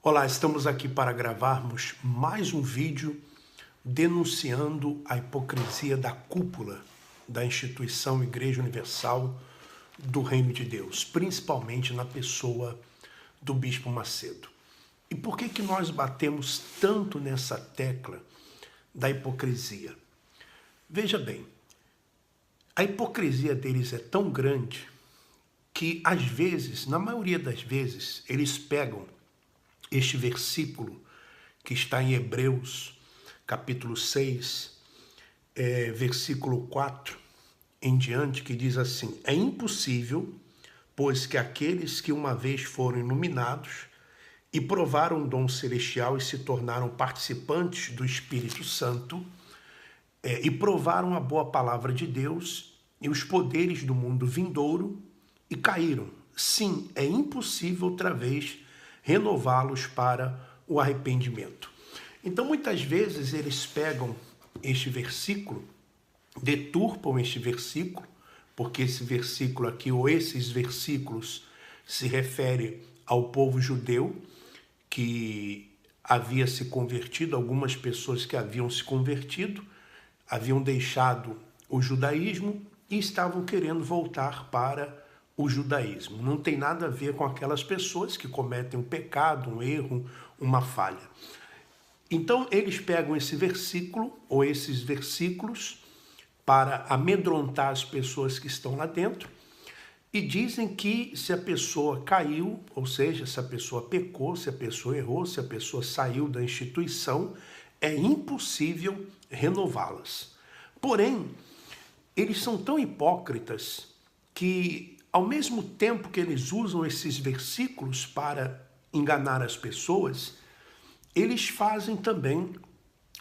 Olá, estamos aqui para gravarmos mais um vídeo denunciando a hipocrisia da cúpula da instituição Igreja Universal do Reino de Deus, principalmente na pessoa do Bispo Macedo. E por que nós batemos tanto nessa tecla da hipocrisia? Veja bem, a hipocrisia deles é tão grande que, às vezes, na maioria das vezes, eles pegam este versículo que está em Hebreus, capítulo 6, versículo 4 em diante, que diz assim: é impossível, pois que aqueles que uma vez foram iluminados e provaram o dom celestial e se tornaram participantes do Espírito Santo, e provaram a boa palavra de Deus e os poderes do mundo vindouro e caíram. Sim, é impossível outra vez renová-los para o arrependimento. Então, muitas vezes, eles pegam este versículo, deturpam este versículo, porque esse versículo aqui, ou esses versículos, se refere ao povo judeu que havia se convertido, algumas pessoas que haviam se convertido, haviam deixado o judaísmo e estavam querendo voltar para o judaísmo. Não tem nada a ver com aquelas pessoas que cometem um pecado, um erro, uma falha. Então, eles pegam esse versículo, ou esses versículos, para amedrontar as pessoas que estão lá dentro, e dizem que se a pessoa caiu, ou seja, se a pessoa pecou, se a pessoa errou, se a pessoa saiu da instituição, é impossível renová-las. Porém, eles são tão hipócritas que, ao mesmo tempo que eles usam esses versículos para enganar as pessoas, eles fazem também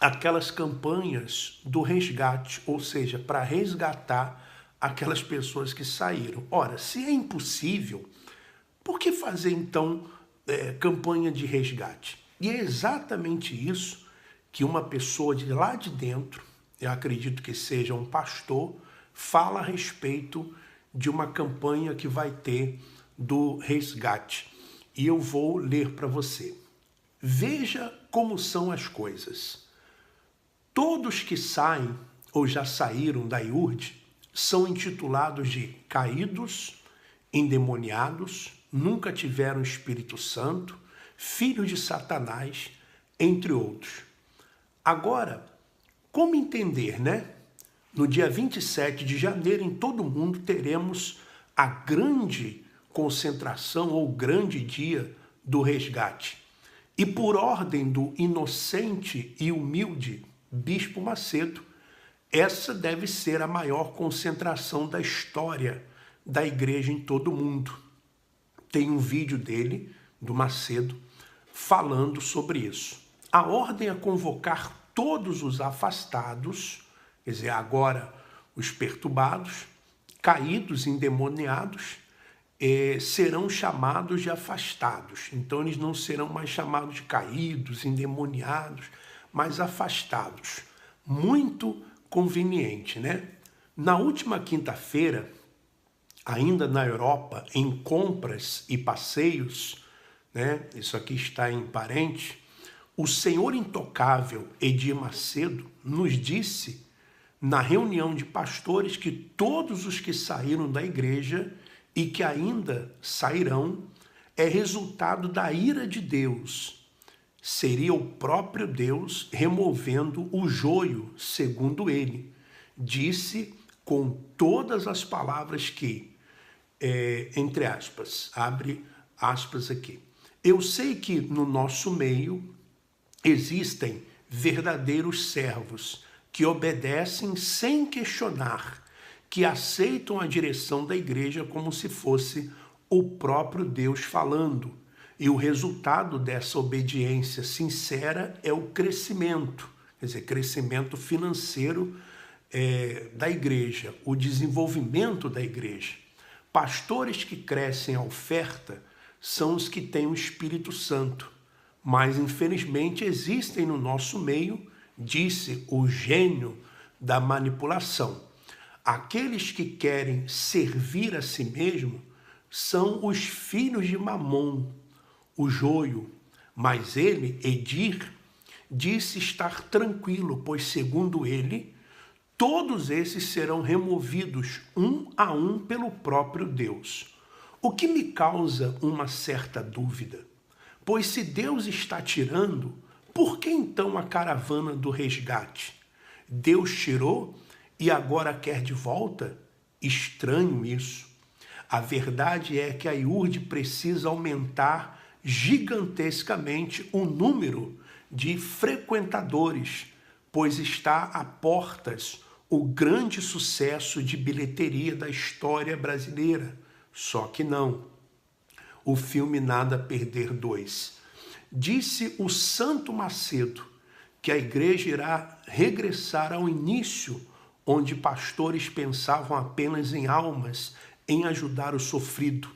aquelas campanhas do resgate, ou seja, para resgatar aquelas pessoas que saíram. Ora, se é impossível, por que fazer então campanha de resgate? E é exatamente isso que uma pessoa de lá de dentro, eu acredito que seja um pastor, fala a respeito de uma campanha que vai ter do resgate. E eu vou ler para você. Veja como são as coisas. Todos que saem ou já saíram da IURD são intitulados de caídos, endemoniados, nunca tiveram Espírito Santo, filhos de Satanás, entre outros. Agora, como entender, né? No dia 27 de janeiro, em todo o mundo, teremos a grande concentração ou grande dia do resgate. E por ordem do inocente e humilde Bispo Macedo, essa deve ser a maior concentração da história da igreja em todo o mundo. Tem um vídeo dele, do Macedo, falando sobre isso. A ordem é convocar todos os afastados, quer dizer, agora os perturbados, caídos, endemoniados, serão chamados de afastados. Então, eles não serão mais chamados de caídos, endemoniados, mas afastados. Muito conveniente, né? Na última quinta-feira, ainda na Europa, em compras e passeios, né? Isso aqui está em parente, o senhor intocável Edir Macedo nos disse, na reunião de pastores, que todos os que saíram da igreja e que ainda sairão é resultado da ira de Deus. Seria o próprio Deus removendo o joio, segundo ele. Disse com todas as palavras que, entre aspas, abre aspas aqui. Eu sei que no nosso meio existem verdadeiros servos que obedecem sem questionar, que aceitam a direção da igreja como se fosse o próprio Deus falando. E o resultado dessa obediência sincera é o crescimento, quer dizer, crescimento financeiro da igreja, o desenvolvimento da igreja. Pastores que crescem a oferta são os que têm o Espírito Santo, mas infelizmente existem no nosso meio, disse o gênio da manipulação. Aqueles que querem servir a si mesmo são os filhos de Mamon, o joio, Mas ele, Edir, disse estar tranquilo, pois, segundo ele, todos esses serão removidos um a um pelo próprio Deus. O que me causa uma certa dúvida, pois se Deus está tirando, por que então a caravana do resgate? Deus tirou e agora quer de volta? Estranho isso. A verdade é que a IURD precisa aumentar gigantescamente o número de frequentadores, pois está a portas o grande sucesso de bilheteria da história brasileira. Só que não. O filme Nada a Perder 2. Disse o Santo Macedo que a igreja irá regressar ao início, onde pastores pensavam apenas em almas, em ajudar o sofrido.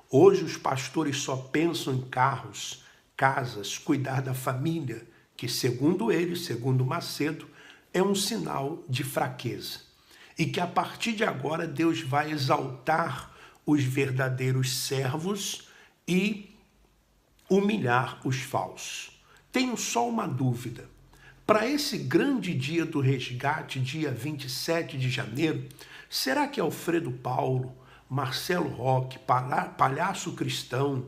Hoje os pastores só pensam em carros, casas, cuidar da família, que segundo ele, segundo Macedo, é um sinal de fraqueza. E que a partir de agora Deus vai exaltar os verdadeiros servos e humilhar os falsos. Tenho só uma dúvida. Para esse grande dia do resgate, dia 27 de janeiro, será que Alfredo Paulo, Marcelo Roque, Palhaço Cristão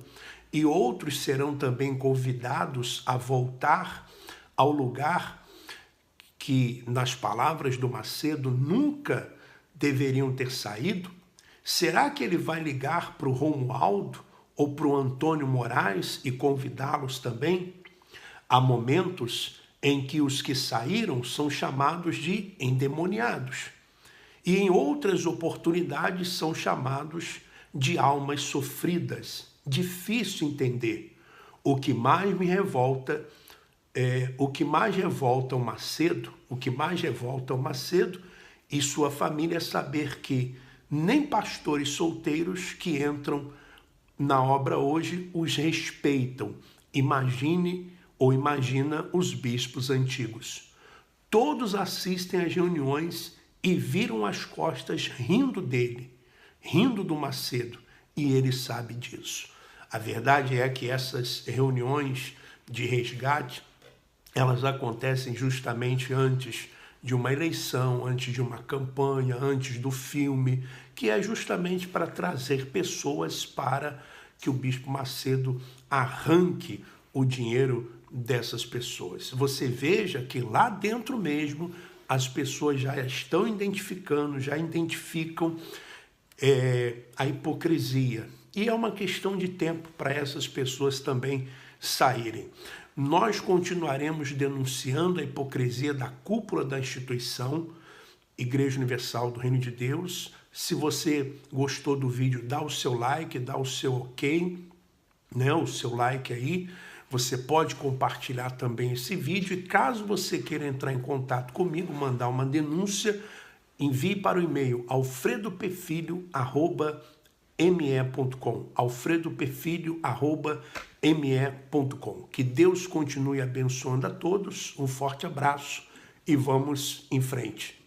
e outros serão também convidados a voltar ao lugar que, nas palavras do Macedo, nunca deveriam ter saído? Será que ele vai ligar para o Romualdo ou para o Antônio Moraes e convidá-los também? Há momentos em que os que saíram são chamados de endemoniados e em outras oportunidades são chamados de almas sofridas. Difícil entender. O que mais revolta o Macedo e sua família é saber que nem pastores solteiros que entram na obra hoje os respeitam. Imagina os bispos antigos. Todos assistem às reuniões e viram as costas rindo dele, rindo do Macedo, e ele sabe disso. A verdade é que essas reuniões de resgate, elas acontecem justamente antes de uma eleição, antes de uma campanha, antes do filme, que é justamente para trazer pessoas para que o Bispo Macedo arranque o dinheiro dessas pessoas. Você veja que lá dentro mesmo as pessoas já estão identificam a hipocrisia. E é uma questão de tempo para essas pessoas também saírem. Nós continuaremos denunciando a hipocrisia da cúpula da instituição Igreja Universal do Reino de Deus. Se você gostou do vídeo, dá o seu like, dá o seu ok, né? O seu like aí. Você pode compartilhar também esse vídeo e caso você queira entrar em contato comigo, mandar uma denúncia, envie para o e-mail alfredopefilho@me.com, alfredopefilho@me.com. Que Deus continue abençoando a todos, um forte abraço e vamos em frente.